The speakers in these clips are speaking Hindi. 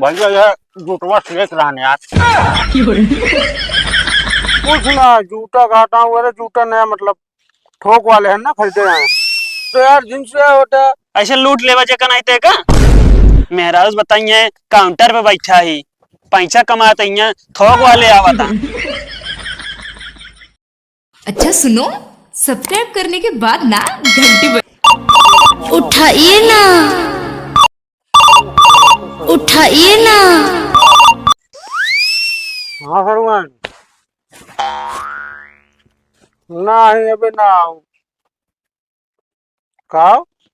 भैया यह जूटवा सेक रहा है यार। कुछ ना जूता काटा हुआ है, जूता नया मतलब थोक वाले हैं ना खरीदे हैं तो यार जिनसे होता है। ऐसे लूट लेवा जका नहीं ते का मेहराज बताइए काउंटर पे बैठा ही पैसा कमाते हैं थोक वाले आवता। अच्छा सुनो, सब्सक्राइब करने के बाद ना घंटी उठाइए ना, उठाइए ना। हाँ सरुआन नहीं अबे ना आओ का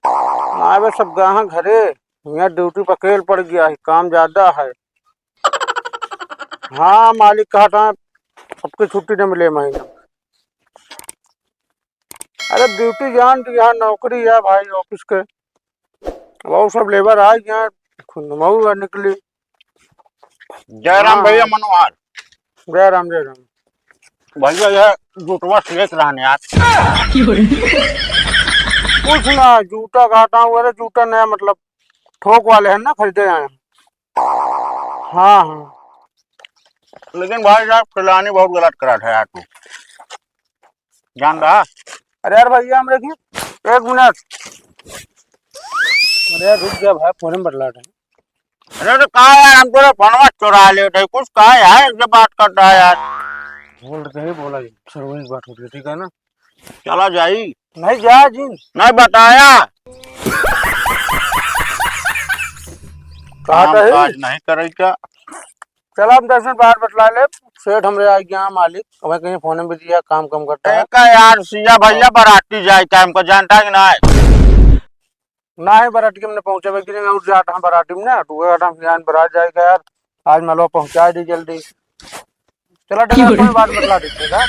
ना अबे सब गाह घरे यहाँ ड्यूटी पर अकेले पड़ गया है, काम ज्यादा है। हाँ मालिक कहा था सबकी छुट्टी न मिले महीना। अरे ड्यूटी जान यहाँ नौकरी है भाई ऑफिस के, वो सब लेबर आए यहाँ खुद निकली। जय राम भैया मनोहर। जय राम जय राम। भैया यह जूटवा सेक रहा है यार। कुछ ना जूता काटा हुआ है, जूता नया मतलब थोक वाले हैं ना खरीदे हैं। हाँ हाँ लेकिन भाई साहब खिलानी बहुत गलत करा था यार तू जान रहा। अरे यार भैया हम देखिए 1 मिनट। अरे यार रुक जा भाई फोन में बदला था। अरे तो कहा यार हम तो फोनवा चुरा ले थे कुछ कहा यार इससे बात कर रहा है यार। बोल रहे बोला जी सर वही बात हो रही ठीक है ना। चला जाई नहीं जा जी नहीं बताया कहा था काज नहीं करे क्या। चलो हम 10 मिनट बाहर बतला ले। सेठ हमरे आ गया मालिक हमें कहीं फोन में दिया काम कम करता है। का यार सिया भैया बराती जाए टाइम को जानता है कि नहीं। ना है बराती हमने पहुंचे हुए गिरेंगे उठ जाता हम बराती में ना तो हम ज्ञान बरात जाएगा यार। आज मालो पहुंचा दी जल्दी। चलो ठीक है बात बतला दीजिएगा।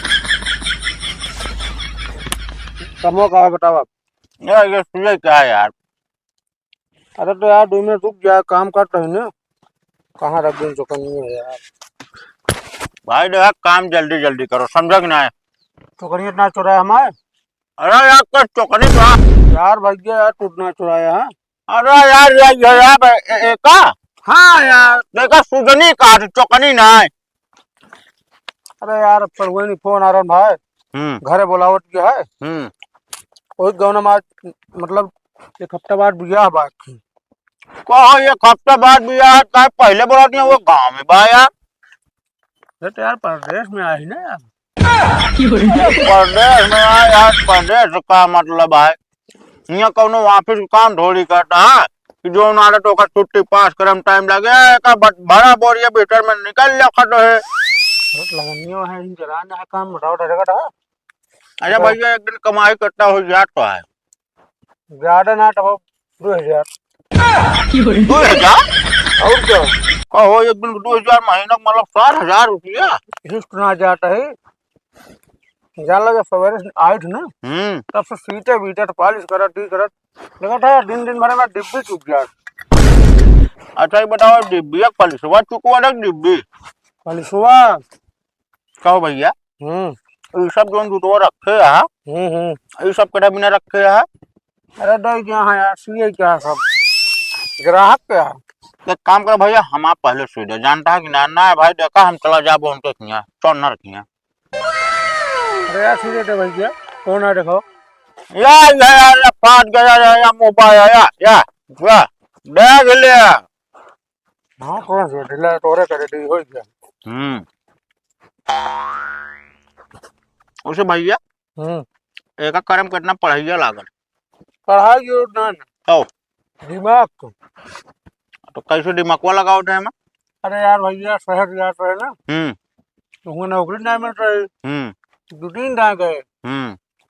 कमो का बताओ आप। ये सुझे क्या है यार। अरे तो यार 2 मिनट रुक जाए काम कर रहे ना कहाँ रख दिन चुकनी है यार। भाई देखा काम जल्दी जल्दी करो समझो कि नहीं। चुकनी इतना चुराया हमारे। अरे यार कुछ चौकनी कहा यार भैया यार टूटना चुराया है। अरे यार एका हाँ यार देखा सुजनी का चौकनी नहीं। अरे यार अब सर फोन आ रहा भाई घरे बुलावट क्या है। वही गाँव में आज मतलब 1 हफ्ता बाद बिया बाकी कहो 1 हफ्ता बाद भी यार कहे पहले बोला नहीं वो गाँव में बा यार। तो यार परदेश में आई ना यार। परदेश में आए यार परदेश का मतलब है यहाँ कौनो ऑफिस काम थोड़ी करता है कि जो उन्होंने तो का छुट्टी पास करम टाइम लगे का बड़ा बोरिया भीतर में निकल लिया है। लगनियो है जराना है काम बताओ डरेगा। अच्छा भैया एक दिन कमाई करता हो जाता है ज्यादा ना तो 2000 2000 और क्या कहो एक दिन 2000 महीना मतलब 4000 रुपया हिस्ट ना जाता है। जान लगे सवेरे आए थे ना तब से सीटे बीटे तो पॉलिश करत टी करत देखा था यार दिन भर में डिब्बी चुक गया। अच्छा ये बताओ डिब्बी पॉलिश हुआ चुकवा डिब्बी पॉलिश हुआ कहो भैया ये सब जो जुटवा रखे है ये सब कटा बिना रखे है। अरे दही क्या है यार सीए क्या सब ग्राहक क्या एक काम कर भैया हम आप पहले सुई दे जानता है कि ना है भाई देखा हम चला जाबो उनके खिया चौनर खिया। अरे यार सीधे दे भैया कौन है देखो यार फाट गया या मोबाइल या देख ले। हाँ कौन से ढीला तोरे करे दी हो गया। उसे भैया एक कर्म करना पढ़ाइया लागल पढ़ाई ना ओ दिमाग को तो कैसे दिमागवा लगाओ थे मैं। अरे यार भैया शहर जा रहे ना तो नौकरी नहीं मिल रही 2-3 दिन गए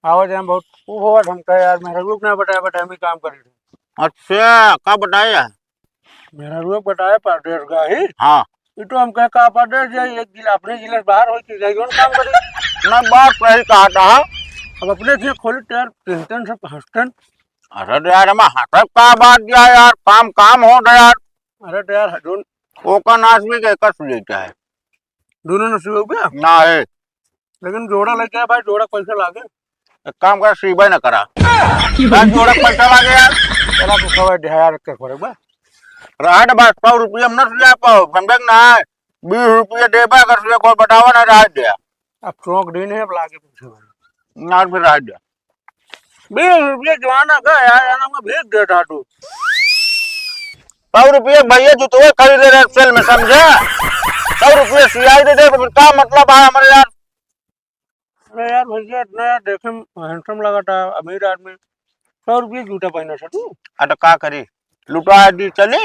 आवाज हम बहुत खूब ढंग यार मेरा रूप ना बताया बता हम काम कर रहे। अच्छा क्या बताया मेरा रूप बताया परदेश का ही। हाँ ये तो हम कह परदेश जाए एक जिला अपने जिले से बाहर हो जाएगी काम करे ना बात सही कहा था। अब अपने से खोले यार टेंशन से हंसटन। अरे यार हम हटक का बात दिया यार काम हो गया यार। अरे तो यार वो का नाच भी कहकर सुलेटा है दोनों ने शुरू हो गया ना है लेकिन जोड़ा लग गया भाई जोड़ा पैसा लागे। एक काम कर सीबा न करा जोड़ा पैसा लागे यार। चला तो सवा 1000 के खोरे बा राह दे बस 100 रुपया हम न सुझा पाओ समझे ना 20 रुपया देबा कर सुझा कोई बतावा ना राह दे अब चौक दिन है अब लागे पूछे ना फिर राह दे 20 रुपये जवाना का यार यार मैं भेज देता तू 100 रुपया भैया जूते खरीदे रहे सेल में समझे 100 रुपया सियाई दे फिर क्या मतलब है हमारे यार अरे यार भैया इतना यार देखे हैंडसम लगा था अमीर आदमी 100 रुपये जूता पहना था तू अरे का करी लुटा दी चली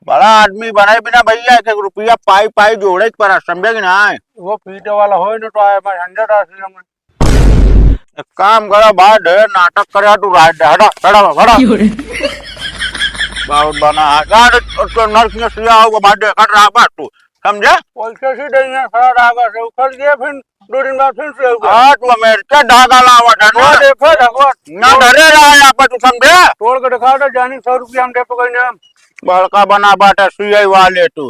बड़ा आदमी बनाए बिना भैया 1 रुपया पाई पाई जोड़े पर समझे कि ना वो पीटे वाला हो ना तो आया मैं झंझट आती हूँ एक काम करा भाई ढेर नाटक करे तू राह दे हटा हटा हटा बहुत बना यार तो नर्स ने सिया होगा भाई दे कर रहा बात तू समझे पैसे से देंगे खड़ा धागा से उखड़ गया फिर 2 दिन बाद फिर से होगा हाँ तू अमेरिका धागा लावा था वो देखो देखो ना डरे रहा यहाँ पर तू समझे तोड़ के दिखा दो जानी 100 रुपये हम दे पकड़ ना बड़का बना बाटा सियाई वाले तू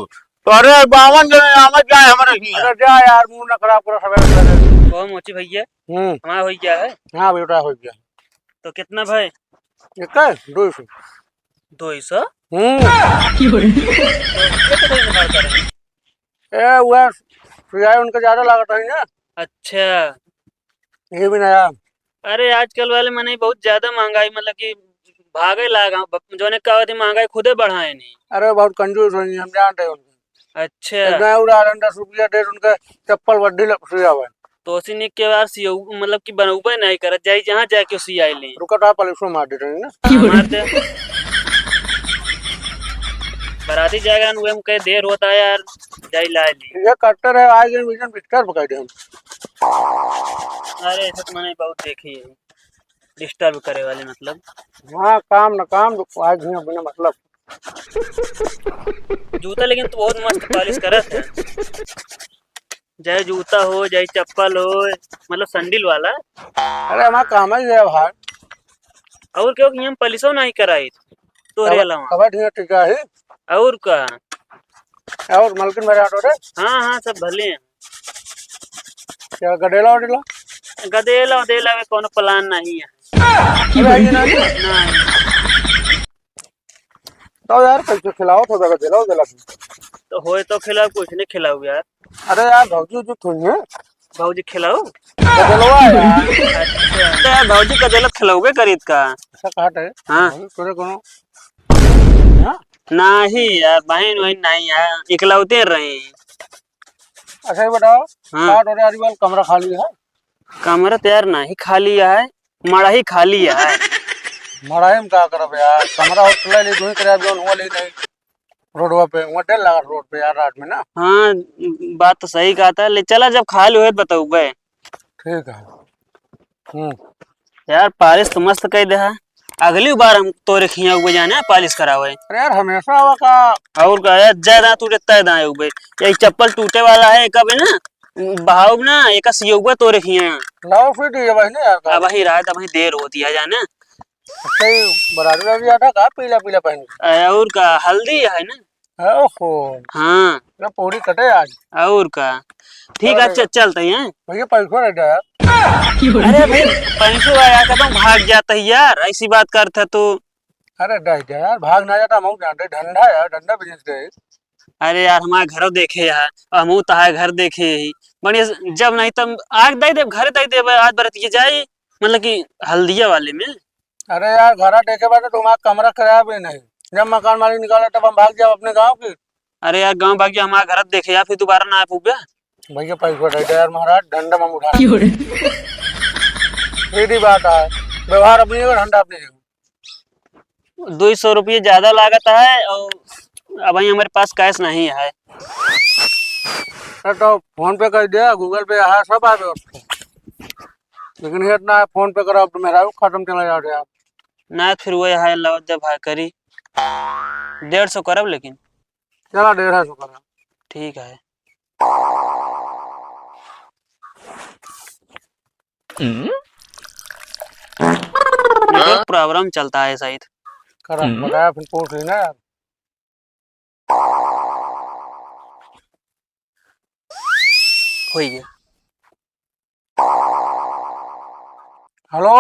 तो अरे 52 जने आमद जाए हमारे ही अरे जा यार मुंह ना खराब करो सवेरे वो मोची भैया हम्म हमारा हो क्या है हाँ बेटा हो गया तो कितना भाई ये क्या है 200 200 ए वो सियाई उनका ज्यादा लागत है ना अच्छा ये भी नया अरे आजकल वाले मने बहुत ज्यादा महंगाई मतलब कि भागे लागा जोने कहा थी महंगाई खुदे बढ़ाए नहीं अरे बहुत कंजूस है हम जानते हैं उनको अच्छा इतना उड़ान 10 रुपया दे उनका चप्पल वड्डी सिया हुआ तो उसी के बाद सीओ मतलब कि बनऊबे नहीं करत जाई जहाँ जाके सी आई ली रुका तो आप पुलिस मार दे रहे हैं ना मारते बराती जाएगा न हम कहे देर होता है यार जाई ला ली ये कट्टर है आज मिशन बिस्तर पकड़ दे हम अरे ऐसा तो मैंने बहुत देखी है डिस्टर्ब करे वाले मतलब हाँ काम न काम आज ही बिना मतलब जूता लेकिन तो बहुत मस्त पॉलिश करत है चाहे जूता हो चाहे चप्पल हो मतलब सैंडल वाला अरे हमारा काम ही है भाई और क्यों कि हम पॉलिशो नहीं कराई तोरे अलावा कबर ठीक टीका है और का और मलकिन मेरे ऑटो रे हाँ हाँ सब भले हैं क्या गडेला वडेला गदेला उदेला में कोनो प्लान नहीं है अरे आइए ना नहीं तो यार कैसे खिलाओ तो जगह दिलाओ दिला तो होए तो खिलाओ कुछ नहीं खिलाओ यार अरे यार भौजी जो थोड़ी है भाजी खिलाओ गडेलवा यार अच्छा तो यार भाजी का दिलत खिलाओगे करीत का ऐसा काट है हाँ तोरे कोनो हां नहीं यार बहन वही नहीं यार इकलौते रहे अच्छा ये बताओ हाँ। काट और यार वाल कमरा खाली है कमरा तो यार नहीं खाली है मड़ा ही खाली है मराई में का करब यार कमरा होटल ले तू ही करे जोन हुआ ले नहीं रोडवा पे वहां डेल लगा रोड पे यार रात में ना हाँ बात तो सही कहा था ले चला जब खाली हुए बताऊ बे ठीक है यार पालिश तो मस्त कह दे है अगली बार हम तोरे खिया हुए जाने पालिश करावे अरे यार हमेशा हुआ का और का यार ज्यादा तू देता है दाएं उबे ये चप्पल टूटे वाला है कब है ना बहाव ना एक सियुगा तोरे खिया लाओ फिर ये भाई ना यार का अब ही रात अब ही देर होती है जाने सही बराबर भी आता का पीला पीला पहन के और का हल्दी है ना ओहो हाँ ये पूरी कटे आज और का ठीक है चलते हैं भैया पैसा रह गया अरे भाई पैसों आया था तो भाग जाता है यार ऐसी बात करता तो अरे रह गया यार भाग ना जाता हम जानते धंधा यार धंधा बिजनेस है अरे यार हमारे घर देखे यार हम तहा घर देखे ही बढ़िया जब नहीं तब आग दे दे घर दे दे आज बरत के जाए मतलब कि हल्दिया वाले में अरे यार घर देखे बाद तुम्हारा कमरा किराया भी नहीं जब मकान मालिक निकाला तब हम भाग जाओ अपने गाँव की अरे यार गाँव भाग्य हमारा घर देखे यार फिर दोबारा ना आ पूबे भैया पैसा रह गया यार महाराज धंधा में उठा सीधी बात है व्यवहार अपनी जगह धंधा अपनी जगह 200 रुपये ज्यादा लागत है और अब हमारे पास कैश नहीं है तो फोन पे कर दिया गूगल पे है सब आ गए लेकिन ये इतना फोन पे करो तो मेरा खत्म चला जाओ यार ना फिर वो है लो जब भाई करी 150 करब लेकिन चला 150 करा ठीक है प्रॉब्लम चलता है शायद करा बताया फिर पूछ लेना यार हो गया हेलो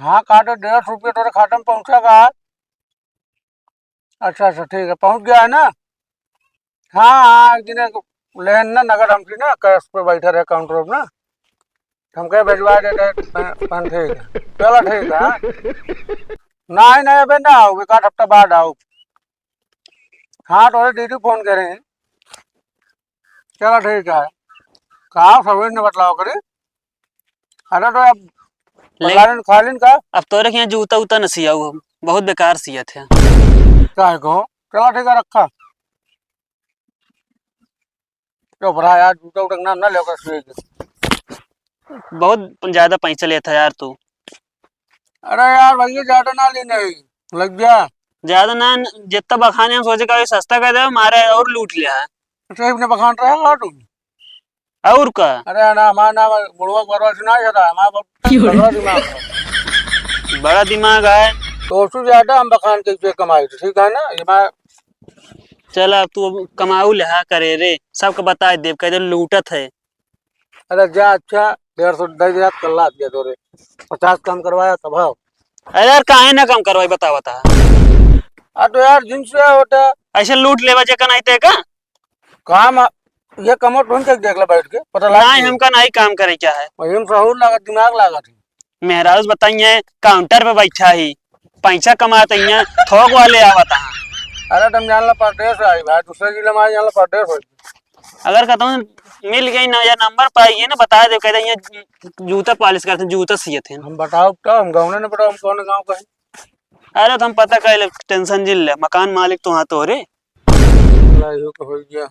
हाँ काटो 150 रुपये तेरे खाते में पहुंचेगा अच्छा अच्छा ठीक है, पहुंच गया है ना। हाँ हाँ, जिन्हें लेन ना नगद हमसे ना कैश पे बैठे रहे काउंटर पे ना, हम कहे भिजवा देते पन ठीक है, चलो ठीक है। हाँ? नहीं नहीं अबे ना आओ, एक आध हफ्ता बाद आओ। हाँ तो दीदी फोन करें, चलो ठीक है। कहा सर्विस ने बतलाओ करे। अरे तो अब लेकिन खालिन का अब तोरे के यहाँ जूता उता न सियाऊ हम, बहुत बेकार सिया थे। क्या कहो, चलो ठीक है रखा। तो भरा यार जूता उठक ना लेकर सीएगी। बहुत ज्यादा पैसा लेता यार तू। अरे यार भैया ज्यादा ना लेने लग गया। ज्यादा ना, जितना बखाने हम सोचे का सस्ता कर दे, मारे और लूट लिया है। सेब ने बखान रहा तुम। और का अरे ना हमारा नाम बुढ़वा बरवा सुना था, हमारा बहुत दिमाग है। बड़ा दिमाग है। तो उससे ज्यादा हम बखान के कमाई थी, ठीक है ना। ये मैं चल अब तू अब कमाऊ लिहा करे रे, सबको बता देव कह लूटत है। अरे जा अच्छा 150 दे दिया, कल ला दिया तोरे 50 कम करवाया तब। हाँ अरे यार काहे ना कम करवाई बता बता। तो यार जिनसे होता ऐसे लूट लेवा जे नहीं ते का काम, ये कमर ढूंढ के देख ले बैठ के पता नहीं, लग हमका नहीं काम करे क्या है। वही सहूर लगा, दिमाग लगा थी। मेहराज बताइए काउंटर पे बैठा ही पैसा कमाते हैं, थोक वाले आवता है। अरे तुम जान लो परदेश आई भाई, दूसरे जिले में जान लो परदेश हो। अगर कहता हूँ मिल गई ना या नंबर पाइए ना बता दे, कहते हैं जूता पॉलिश करते जूता सिए थे। हम बताओ तो हम गाँव ने बताओ, हम कौन गाँव का है। अरे तो हम पता कर ले, टेंशन जिल ले, मकान मालिक तो हाँ तो रे। हो गया।